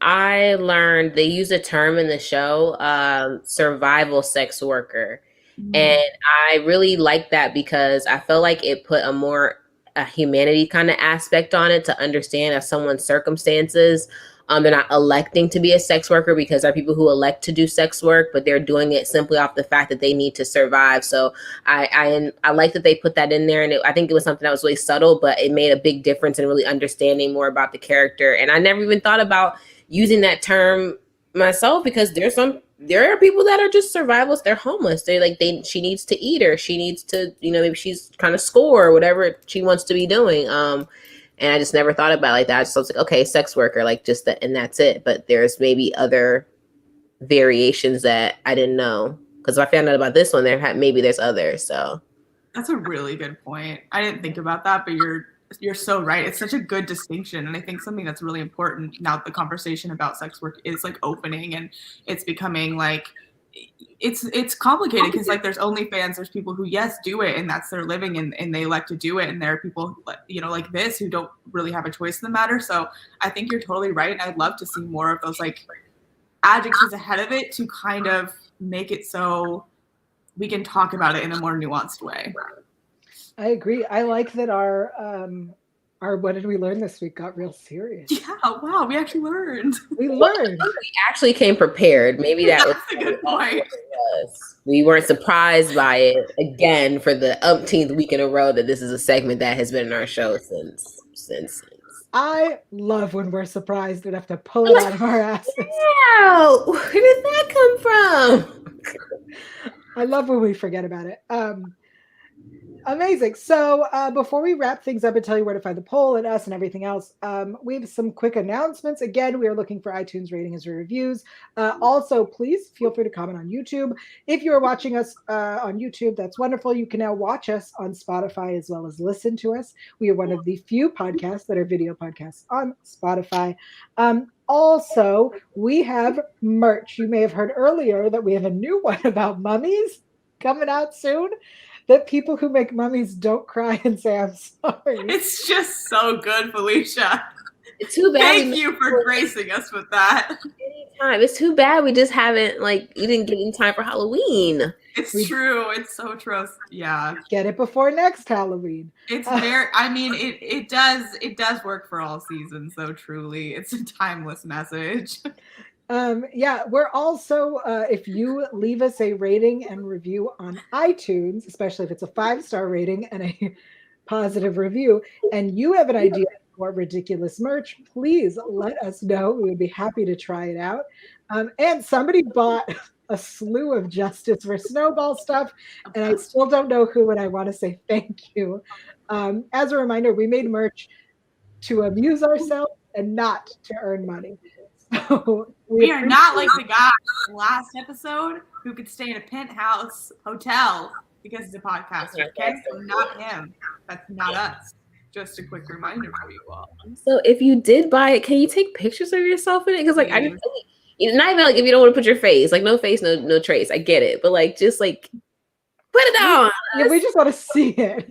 I learned they use a term in the show, survival sex worker. And I really like that because I felt like it put a humanity kind of aspect on it to understand if someone's circumstances. They're not electing to be a sex worker, because there are people who elect to do sex work, but they're doing it simply off the fact that they need to survive. So I like that they put that in there. And I think it was something that was really subtle, but it made a big difference in really understanding more about the character. And I never even thought about using that term myself, because there are people that are just survivalists. They're homeless. She needs to eat, or she needs to, maybe she's trying to score or whatever she wants to be doing. And I just never thought about it like that. So I was like, okay, sex worker, like just that, and that's it. But there's maybe other variations that I didn't know, because if I found out about this one, maybe there's others. So that's a really good point. I didn't think about that, but you're so right. It's such a good distinction. And I think something that's really important now that the conversation about sex work is like opening and it's becoming like, it's complicated because like there's OnlyFans, there's people who do it and that's their living and they elect to do it. And there are people, like this who don't really have a choice in the matter. So I think you're totally right. And I'd love to see more of those like adjectives ahead of it to kind of make it so we can talk about it in a more nuanced way. I agree. I like that our what did we learn this week got real serious. Yeah, wow, we actually learned. We learned. We actually came prepared. Maybe that was a good point. We weren't surprised by it again for the umpteenth week in a row that this is a segment that has been in our show since. I love when we're surprised enough to pull it out of our asses. Wow, where did that come from? I love when we forget about it. Amazing. So before we wrap things up and tell you where to find the poll and us and everything else, we have some quick announcements. Again, we are looking for iTunes ratings or reviews. Also, please feel free to comment on YouTube. If you are watching us on YouTube, that's wonderful. You can now watch us on Spotify as well as listen to us. We are one of the few podcasts that are video podcasts on Spotify. Also, we have merch. You may have heard earlier that we have a new one about mummies coming out soon. That people who make mummies don't cry and say, I'm sorry. It's just so good, Felicia. It's too bad. Thank you for gracing us with that. Anytime. It's too bad we just haven't, you didn't get in time for Halloween. It's true. It's so true. Yeah. Get it before next Halloween. It's very, it does work for all seasons, though, truly. It's a timeless message. Yeah, we're also, if you leave us a rating and review on iTunes, especially if it's a 5-star rating and a positive review, and you have an idea for ridiculous merch, please let us know. We would be happy to try it out. And somebody bought a slew of Justice for Snowball stuff, and I still don't know who, and I want to say thank you. As a reminder, we made merch to amuse ourselves and not to earn money. So we are not like the guy in the last episode who could stay in a penthouse hotel because he's a podcaster. Okay, so not him. That's not us. Just a quick reminder for you all. So if you did buy it, can you take pictures of yourself in it? Because I just, not even if you don't want to put your face, no face, no trace. I get it, but just put it on. Yeah, we just want to see it.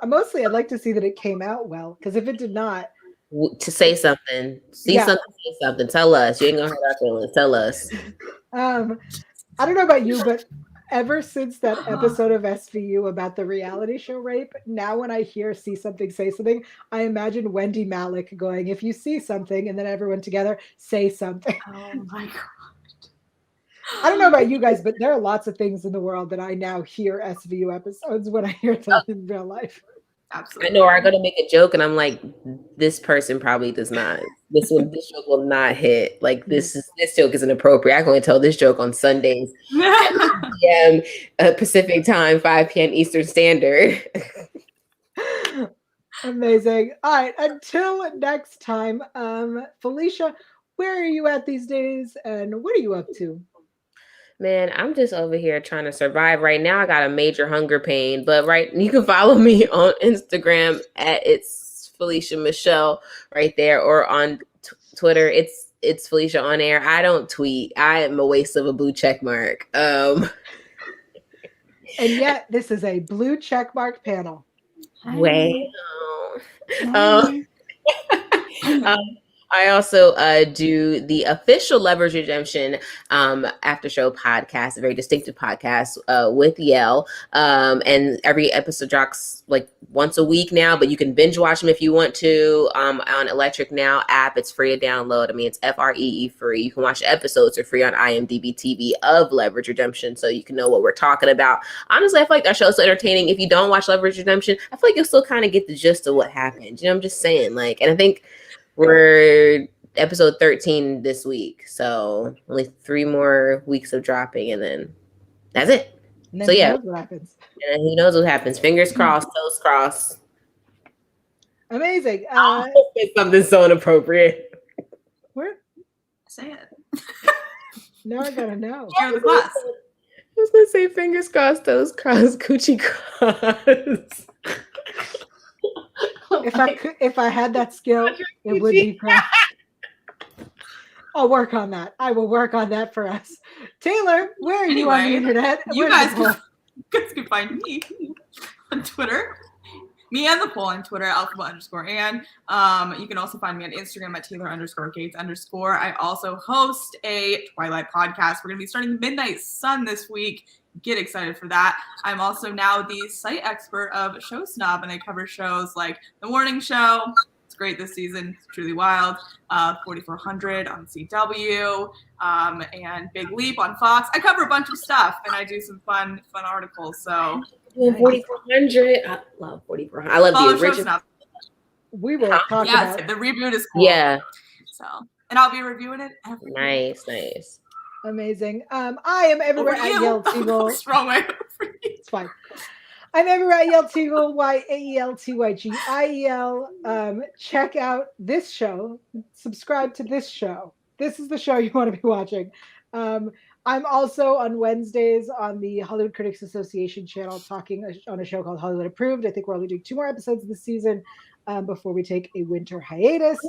Mostly, I'd like to see that it came out well, because if it did not. To say something, say something. Tell us. You ain't gonna hurt our feelings. Tell us. I don't know about you, but ever since that episode of SVU about the reality show rape, now when I see something, say something, I imagine Wendy Malick going, "If you see something," and then everyone together say something. Oh my god! I don't know about you guys, but there are lots of things in the world that I now hear SVU episodes when I hear them in real life. Absolutely. I know, I'm gonna make a joke, and I'm like, this person probably does not. This joke will not hit. This joke is inappropriate. I can only tell this joke on Sundays, 10 p.m. Pacific time, 5 p.m. Eastern Standard. Amazing. All right. Until next time, Felicia, where are you at these days, and what are you up to? Man, I'm just over here trying to survive. Right now, I got a major hunger pain, but you can follow me on Instagram at it's Felicia Michelle right there, or on Twitter. It's Felicia on air. I don't tweet. I am a waste of a blue check mark. And yet, this is a blue check mark panel. Way. I also do the official Leverage Redemption after show podcast, a very distinctive podcast with Yael. And every episode drops once a week now, but you can binge watch them if you want to on Electric Now app. It's free to download. It's FREE free. You can watch the episodes for free on IMDb TV of Leverage Redemption, so you can know what we're talking about. Honestly, I feel like our show is so entertaining. If you don't watch Leverage Redemption, I feel like you'll still kind of get the gist of what happened. I'm just saying, and I think we're episode 13 this week, so only 3 more weeks of dropping, and then that's it. And then so yeah, who knows what happens. And who knows what happens? Fingers crossed, toes crossed. Amazing. It's something so inappropriate. Where? Say it. Now I gotta know. Share the class. I was gonna say fingers crossed, toes crossed, coochie crossed. If I had that skill, it would be crossed. I'll work on that. I will work on that for us. Taylor, where are you on the internet? You guys can find me on Twitter Me and the poll on Twitter, alphabet_Ann. You can also find me on Instagram at Taylor_Gates_. I also host a Twilight podcast. We're going to be starting Midnight Sun this week. Get excited for that. I'm also now the site expert of Show Snob, and I cover shows like The Morning Show. It's great this season. It's truly wild. 4400 on CW, and Big Leap on Fox. I cover a bunch of stuff, and I do some fun articles. So 4400. I love 4400. I love the original. We were talking about the reboot is cool. Yeah. So, and I'll be reviewing it every week. Nice. Amazing. I am everywhere at Yael Tygiel. What's wrong with It's fine. I'm everywhere at Yael Tygiel, YAELTYGIEL. Check out this show. Subscribe to this show. This is the show you want to be watching. I'm also on Wednesdays on the Hollywood Critics Association channel talking on a show called Hollywood Approved. I think we're only doing 2 more episodes this season before we take a winter hiatus.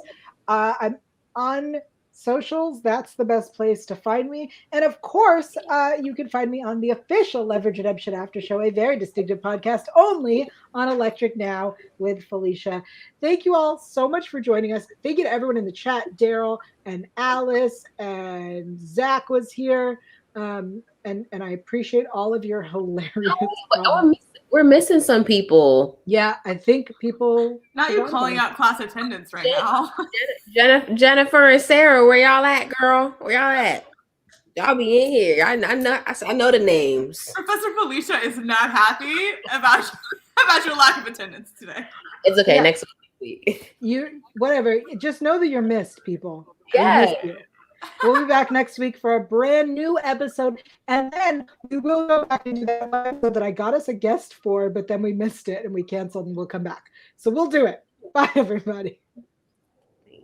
I'm on socials. That's the best place to find me. And of course, you can find me on the official Leverage Redemption After Show, a very distinctive podcast only on Electric Now with Felicia. Thank you all so much for joining us. Thank you to everyone in the chat. Daryl and Alice and Zach was here. And I appreciate all of your hilarious we're missing some people. Yeah, I think people. Not you calling out class attendance right now. Jennifer and Sarah, where y'all at, girl? Where y'all at? Y'all be in here. I know the names. Professor Felicia is not happy about your lack of attendance today. It's okay. Next week. Whatever. Just know that you're missed, people. Yeah. We'll be back next week for a brand new episode, and then we will go back into that episode that I got us a guest for, but then we missed it and we canceled, and we'll come back. So we'll do it. Bye, everybody.